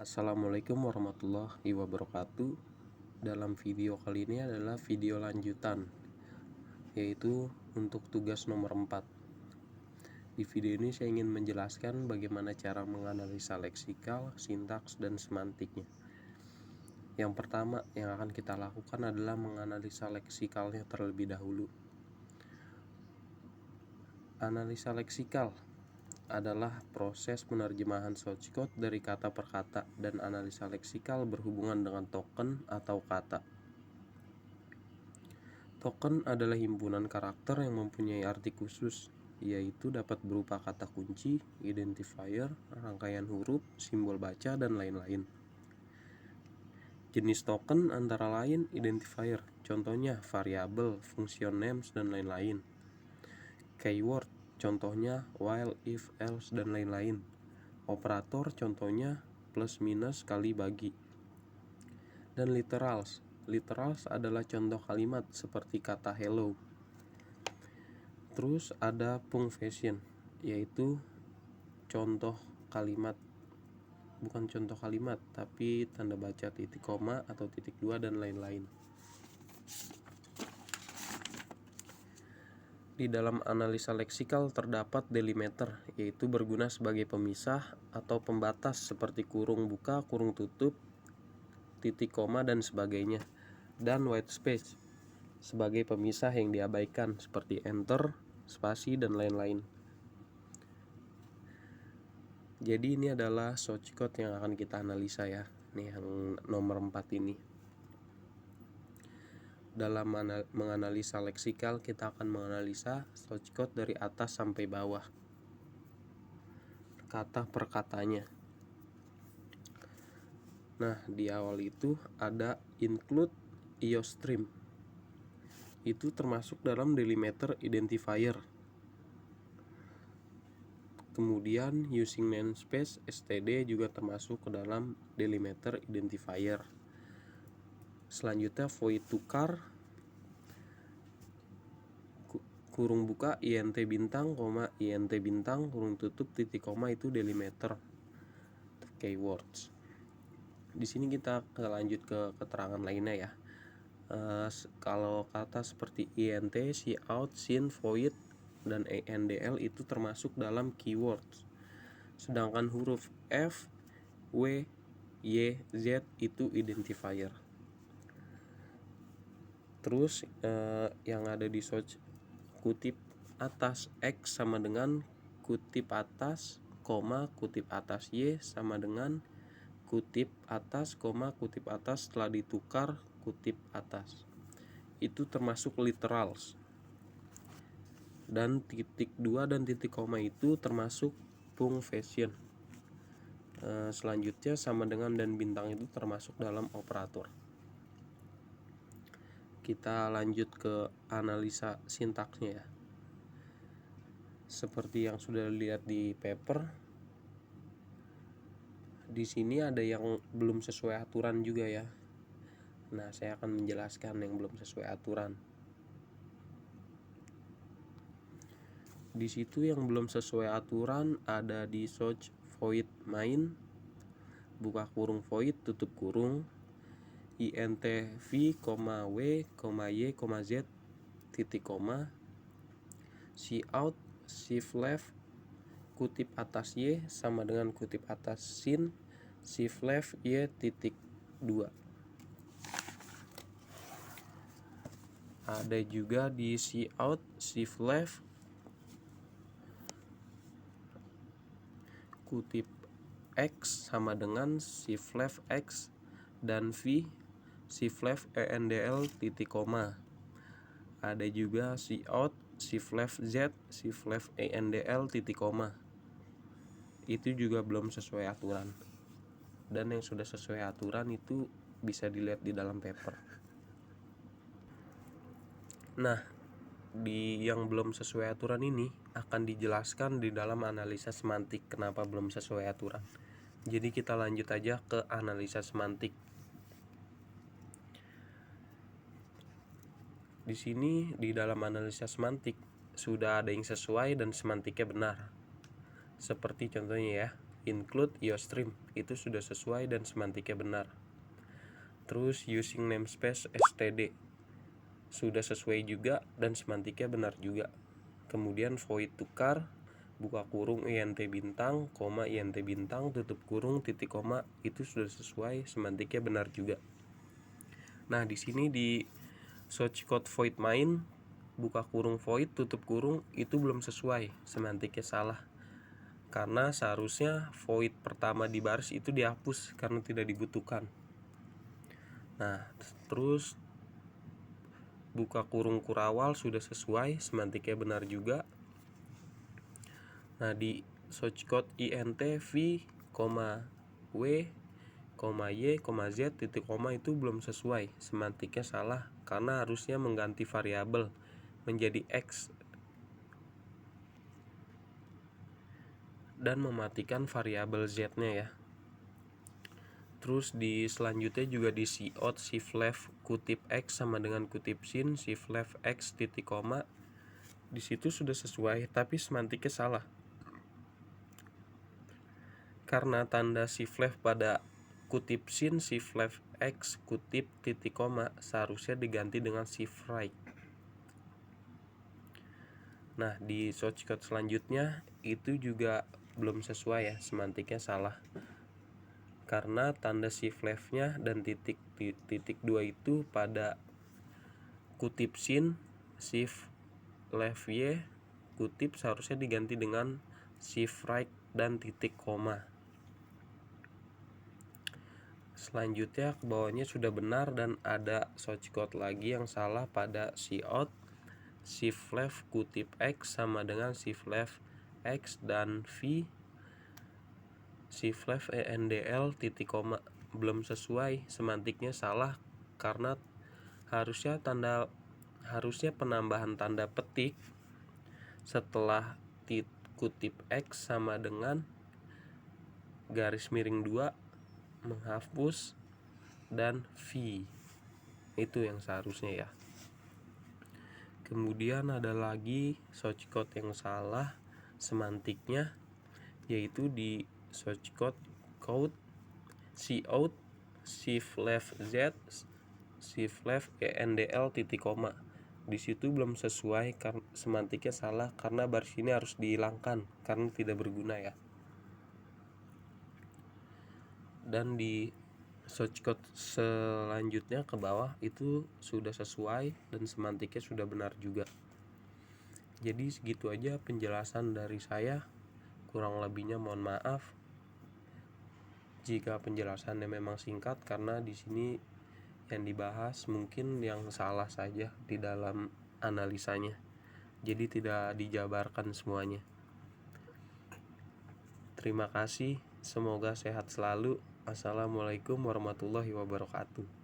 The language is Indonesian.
Assalamualaikum warahmatullahi wabarakatuh. Dalam video kali ini adalah video lanjutan, yaitu untuk tugas nomor 4. Di video ini saya ingin menjelaskan bagaimana cara menganalisa leksikal, sintaks, dan semantiknya. Yang pertama yang akan kita lakukan adalah menganalisa leksikalnya terlebih dahulu. Analisa leksikal adalah proses penerjemahan shortcode dari kata per kata, dan analisa leksikal berhubungan dengan token atau kata. Token adalah himpunan karakter yang mempunyai arti khusus, yaitu dapat berupa kata kunci, identifier, rangkaian huruf, simbol baca, dan lain-lain. Jenis token antara lain identifier, contohnya variabel, function names, dan lain-lain. Keyword, contohnya while, if, else, dan lain-lain. Operator, contohnya plus, minus, kali, bagi. Dan literals. Literals adalah contoh kalimat seperti kata hello. Terus ada punctuation, yaitu contoh kalimat, bukan contoh kalimat, tapi tanda baca titik koma atau titik dua dan lain-lain. Di dalam analisa leksikal terdapat delimiter, yaitu berguna sebagai pemisah atau pembatas seperti kurung buka, kurung tutup, titik koma, dan sebagainya. Dan white space sebagai pemisah yang diabaikan seperti enter, spasi, dan lain-lain. Jadi ini adalah shortcode yang akan kita analisa ya. Nih yang nomor 4 ini. Dalam menganalisa leksikal, kita akan menganalisa shortcode dari atas sampai bawah, kata per katanya. Nah, di awal itu ada include iostream. Itu termasuk dalam delimiter identifier. Kemudian using namespace std juga termasuk ke dalam delimiter identifier. Selanjutnya void tukar, kurung buka int bintang, int bintang, kurung tutup, titik koma, itu delimiter keywords. Di sini kita lanjut ke keterangan lainnya ya. Kalau kata seperti int, cout, sin, void, dan endl itu termasuk dalam keywords. Sedangkan huruf f, w, y, z itu identifier. Terus yang ada di search kutip atas x sama dengan kutip atas, kutip atas y sama dengan kutip atas, kutip atas setelah ditukar kutip atas. Itu termasuk literals. Dan titik 2 dan titik koma itu termasuk punctuation. Selanjutnya sama dengan dan bintang itu termasuk dalam operator. Kita lanjut ke analisa sintaksnya ya. Seperti yang sudah dilihat di paper, di sini ada yang belum sesuai aturan juga ya. Nah, saya akan menjelaskan yang belum sesuai aturan. Di situ yang belum sesuai aturan ada di search void main, buka kurung void, tutup kurung, int v, w, y, z, titik koma, cout, shift left, kutip atas y sama dengan kutip atas sin, shift left y titik 2. Ada juga di cout, shift left, kutip x sama dengan shift left x, dan v, shift left endl titik koma. Ada juga cout, shift left z, shift left endl titik koma. Itu juga belum sesuai aturan. Dan yang sudah sesuai aturan itu bisa dilihat di dalam paper. Nah, di yang belum sesuai aturan ini akan dijelaskan di dalam analisa semantik kenapa belum sesuai aturan. Jadi kita lanjut aja ke analisa semantik. Di sini di dalam analisa semantik sudah ada yang sesuai dan semantiknya benar. Seperti contohnya ya, include IOStream, itu sudah sesuai dan semantiknya benar. Terus using namespace std sudah sesuai juga dan semantiknya benar juga. Kemudian void tukar buka kurung int bintang, koma int bintang, tutup kurung, titik koma, itu sudah sesuai, semantiknya benar juga. Nah, di sini di source code void main buka kurung void tutup kurung itu belum sesuai, semantiknya salah. Karena seharusnya void pertama di baris itu dihapus karena tidak dibutuhkan. Nah, terus buka kurung kurawal sudah sesuai, semantiknya benar juga. Nah, di source code int v, w, y, z, titik koma itu belum sesuai, semantiknya salah karena harusnya mengganti variabel menjadi x dan mematikan variabel z-nya ya. Terus di selanjutnya juga di cout shift left kutip x sama dengan kutip sin shift left x titik koma, di situ sudah sesuai tapi semantiknya salah karena tanda shift left pada kutip sin shift left x kutip titik koma seharusnya diganti dengan shift right. Nah, di source code selanjutnya itu juga belum sesuai ya, semantiknya salah karena tanda shift left-nya dan titik 2 itu pada kutip sin shift left y kutip seharusnya diganti dengan shift right dan titik koma. Selanjutnya ke bawahnya sudah benar dan ada source code lagi yang salah pada cout shift left kutip x sama dengan shift left x dan v shift left endl titik koma belum sesuai, semantiknya salah karena harusnya penambahan tanda petik setelah kutip x sama dengan garis miring 2 menghapus dan v, itu yang seharusnya ya. Kemudian ada lagi source code yang salah semantiknya, yaitu di source code cout shift left z shift left endl titik koma, di situ belum sesuai karena semantiknya salah karena baris ini harus dihilangkan karena tidak berguna ya. Dan di source code selanjutnya ke bawah itu sudah sesuai dan semantiknya sudah benar juga. Jadi segitu aja penjelasan dari saya, kurang lebihnya mohon maaf jika penjelasannya memang singkat karena di sini yang dibahas mungkin yang salah saja di dalam analisanya, jadi tidak dijabarkan semuanya. Terima kasih, semoga sehat selalu. Assalamualaikum warahmatullahi wabarakatuh.